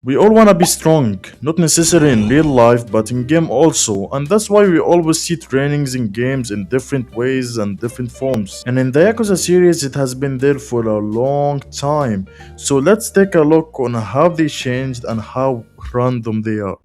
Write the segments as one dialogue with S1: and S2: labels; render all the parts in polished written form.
S1: We all wanna be strong, not necessarily in real life, but in game also, and that's why we always see trainings in games in different ways and different forms. And in the Yakuza series, it has been there for a long time. So let's take a look on how they changed and how random they are.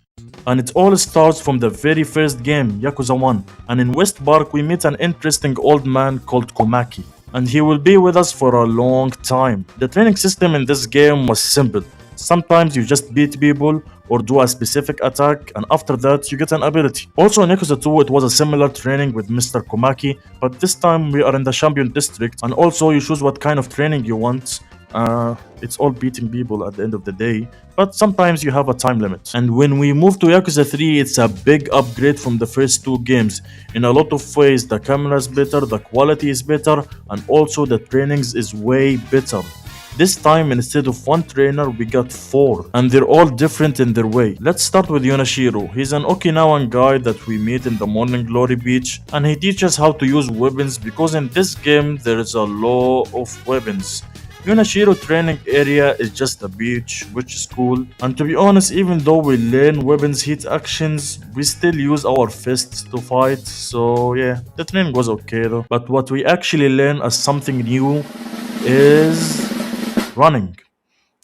S1: And it all starts from the very first game, Yakuza 1. And in West Park, we meet an interesting old man called Komaki. And he will be with us for a long time. The training system in this game was simple. Sometimes you just beat people or do a specific attack, and after that you get an ability. Also in Yakuza 2 it was a similar training with Mr. Komaki, but this time we are in the champion district, and also you choose what kind of training you want. It's all beating people at the end of the day, but sometimes you have a time limit. And when we move to Yakuza 3, it's a big upgrade from the first two games. In a lot of ways, the camera is better, the quality is better, and also the trainings is way better. This time, instead of one trainer, we got four, and they're all different in their way. Let's start with Yonashiro. He's an Okinawan guy that we meet in the Morning Glory Beach, and he teaches how to use weapons because in this game there is a lot of weapons. Yonashiro training area is just a beach, which is cool. And to be honest, even though we learn weapons hit actions, we still use our fists to fight. So yeah, the training was okay though. But what we actually learn as something new is running.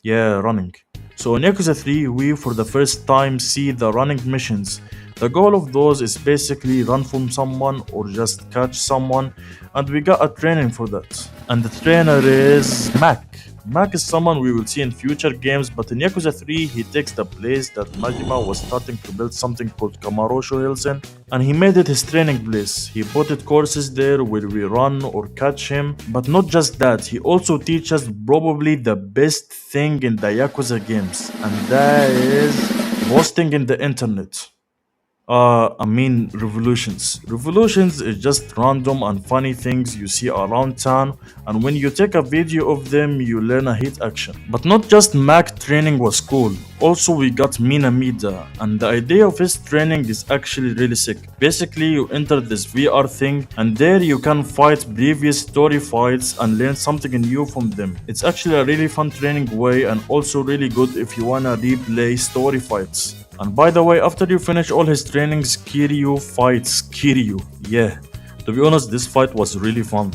S1: Yeah, running. So in Yakuza 3, we for the first time see the running missions. The goal of those is basically run from someone or just catch someone, and we got a training for that. And the trainer is Mac. Mac is someone we will see in future games, but in Yakuza 3 he takes the place that Majima was starting to build something called Kamarosho Hills in, and he made it his training place. He put it courses there where we run or catch him, but not just that, he also teaches probably the best thing in the Yakuza games, and that is posting in the internet. Revolutions. Revolutions is just random and funny things you see around town, and when you take a video of them, you learn a hit action. But not just Mac training was cool, also we got Minamida, and the idea of his training is actually really sick. Basically, you enter this VR thing, and there you can fight previous story fights and learn something new from them. It's actually a really fun training way, and also really good if you wanna replay story fights. And by the way, after you finish all his trainings, Kiryu fights Kiryu. Yeah, to be honest, this fight was really fun.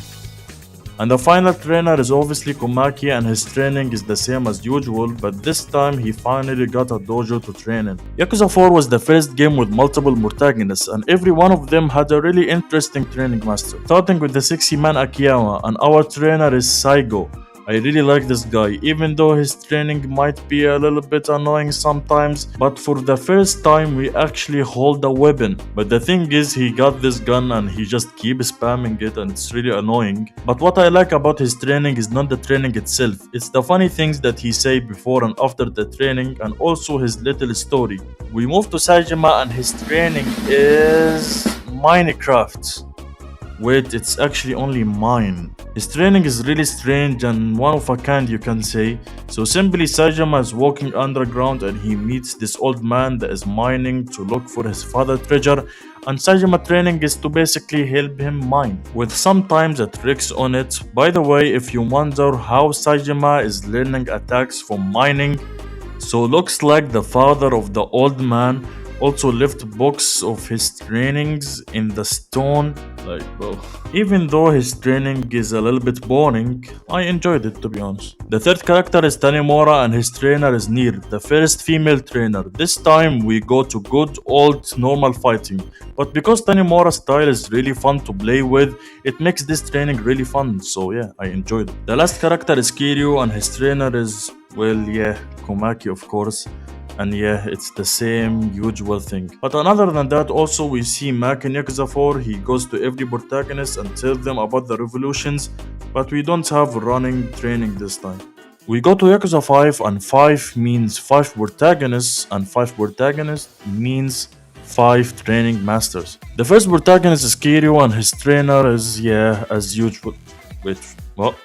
S1: And the final trainer is obviously Komaki, and his training is the same as usual, but this time he finally got a dojo to train in. Yakuza 4 was the first game with multiple protagonists, and every one of them had a really interesting training master. Starting with the sexy man Akiyama, and our trainer is Saigo. I really like this guy, even though his training might be a little bit annoying sometimes, but for the first time we actually hold a weapon. But the thing is, he got this gun and he just keeps spamming it and it's really annoying. But what I like about his training is not the training itself, it's the funny things that he say before and after the training, and also his little story. We move to Sajima and his training is Minecraft. Wait, it's actually only mine. His training is really strange and one of a kind, you can say. So simply Sajima is walking underground and he meets this old man that is mining to look for his father treasure, and Sajima training is to basically help him mine, with sometimes a tricks on it. By the way, if you wonder how Sajima is learning attacks from mining, so looks like the father of the old man also left books of his trainings in the stone. Like, bro. Even though his training is a little bit boring, I enjoyed it to be honest. The third character is Tanimura and his trainer is Nier, the first female trainer. This time we go to good old normal fighting. But because Tanimura's style is really fun to play with, it makes this training really fun. So yeah, I enjoyed it. The last character is Kiryu and his trainer is, well, yeah, Komaki of course. And yeah, it's the same usual thing. But other than that, also we see Mac in Yakuza 4, he goes to every protagonist and tells them about the revolutions, but we don't have running training this time. We go to Yakuza 5 and 5 means 5 protagonists and 5 protagonists means 5 training masters. The first protagonist is Kiryu and his trainer is, yeah, as usual. Wait, what?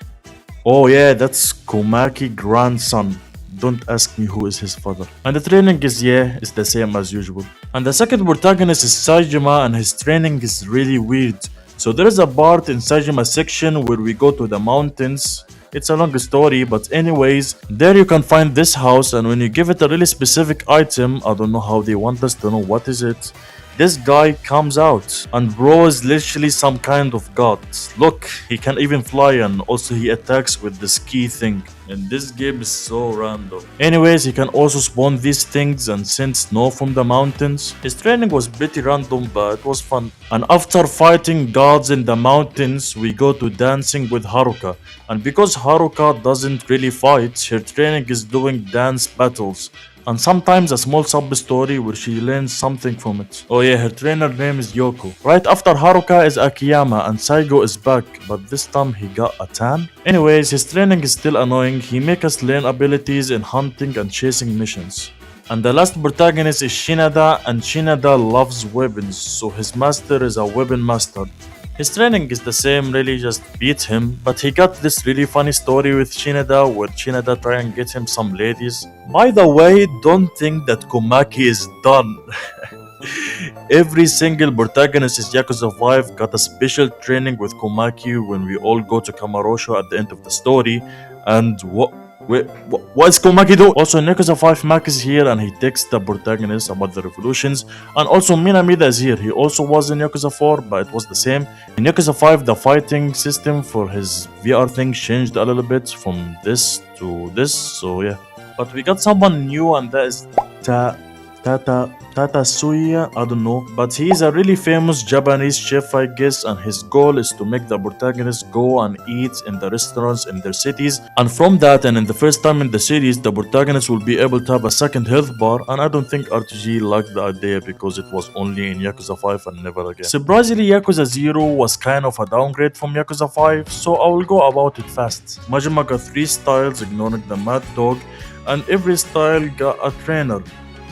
S1: Oh yeah, that's Komaki grandson. Don't ask me who is his father. And the training is, yeah, it's the same as usual. And the second protagonist is Saijima and his training is really weird. So there is a part in Saijima's section where we go to the mountains It's a long story, but anyways, there you can find this house, and when you give it a really specific item, I don't know how they want us to know what is it. This guy comes out, and bro is literally some kind of god. Look, he can even fly, and also he attacks with this key thing. And this game is so random. Anyways, he can also spawn these things and send snow from the mountains. His training was pretty random, but it was fun. And after fighting gods in the mountains, we go to dancing with Haruka. And because Haruka doesn't really fight, her training is doing dance battles. And sometimes a small sub-story where she learns something from it. Oh yeah, her trainer name is Yoko. Right after Haruka is Akiyama and Saigo is back, but this time he got a tan. Anyways, his training is still annoying. He makes us learn abilities in hunting and chasing missions. And the last protagonist is Shinada, and Shinada loves weapons, so his master is a weapon master. His training is the same, really just beat him, but he got this really funny story with Shinada where Shinada try and get him some ladies. By the way, don't think that Komaki is done. Every single protagonist in Yakuza 5 got a special training with Komaki when we all go to Kamarosho at the end of the story, and what is Komaki do? Also, in Yakuza 5, Mac is here and he texts the protagonist about the revolutions. And also, Minamida is here. He also was in Yakuza 4, but it was the same. In Yakuza 5, the fighting system for his VR thing changed a little bit from this to this. So, yeah. But we got someone new, and that is Tata Suya, I don't know, but he is a really famous Japanese chef, I guess, and his goal is to make the protagonists go and eat in the restaurants in their cities. And from that, and in the first time in the series, the protagonist will be able to have a second health bar, and I don't think RTG liked the idea because it was only in Yakuza 5 and never again. Surprisingly, Yakuza 0 was kind of a downgrade from Yakuza 5, so I will go about it fast. Majima got 3 styles, ignoring the Mad Dog, and every style got a trainer.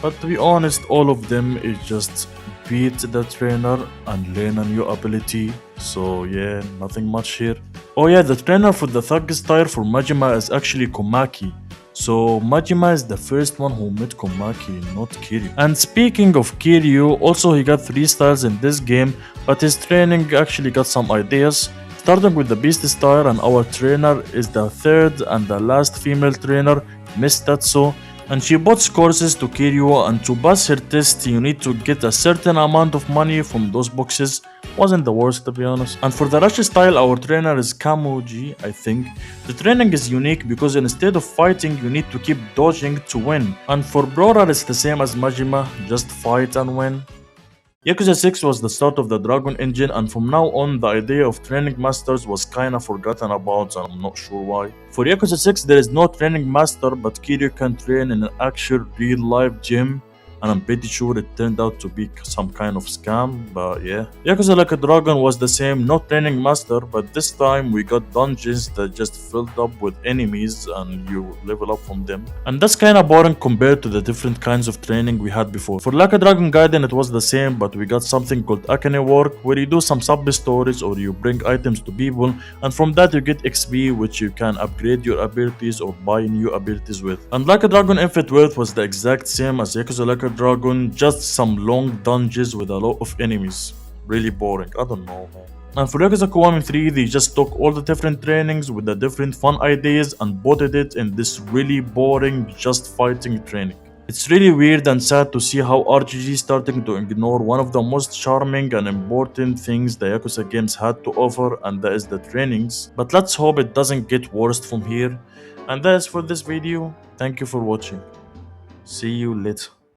S1: But to be honest, all of them is just beat the trainer and learn a new ability. So yeah, nothing much here. Oh yeah, the trainer for the Thug style for Majima is actually Komaki. So Majima is the first one who met Komaki, not Kiryu. And speaking of Kiryu, also he got 3 styles in this game, but his training actually got some ideas. Starting with the Beast style, and our trainer is the third and the last female trainer, Miss Tatsu. And she bought courses to Kiryu, and to pass her test you need to get a certain amount of money from those boxes. Wasn't the worst, to be honest. And for the Rush style, our trainer is Kamuji, I think. The training is unique because instead of fighting you need to keep dodging to win. And for Brawler it's the same as Majima, just fight and win. Yakuza 6 was the start of the Dragon Engine, and from now on the idea of training masters was kinda forgotten about, and I'm not sure why. For Yakuza 6 there is no training master, but Kiryu can train in an actual real life gym, and I'm pretty sure it turned out to be some kind of scam, but yeah. Yakuza Like a Dragon was the same, no training master, but this time we got dungeons that just filled up with enemies and you level up from them. And that's kinda boring compared to the different kinds of training we had before. For Like a Dragon Gaiden it was the same, but we got something called Akane Work, where you do some sub-stories or you bring items to people, and from that you get XP which you can upgrade your abilities or buy new abilities with. And Like a Dragon Infinite Wealth was the exact same as Yakuza Like a Dragon, just some long dungeons with a lot of enemies. Really boring, I don't know, man. And for Yakuza Kiwami 3, they just took all the different trainings with the different fun ideas and botted it in this really boring just fighting training. It's really weird and sad to see how RGG is starting to ignore one of the most charming and important things the Yakuza games had to offer, and that is the trainings. But let's hope it doesn't get worse from here. And that is for this video. Thank you for watching. See you later.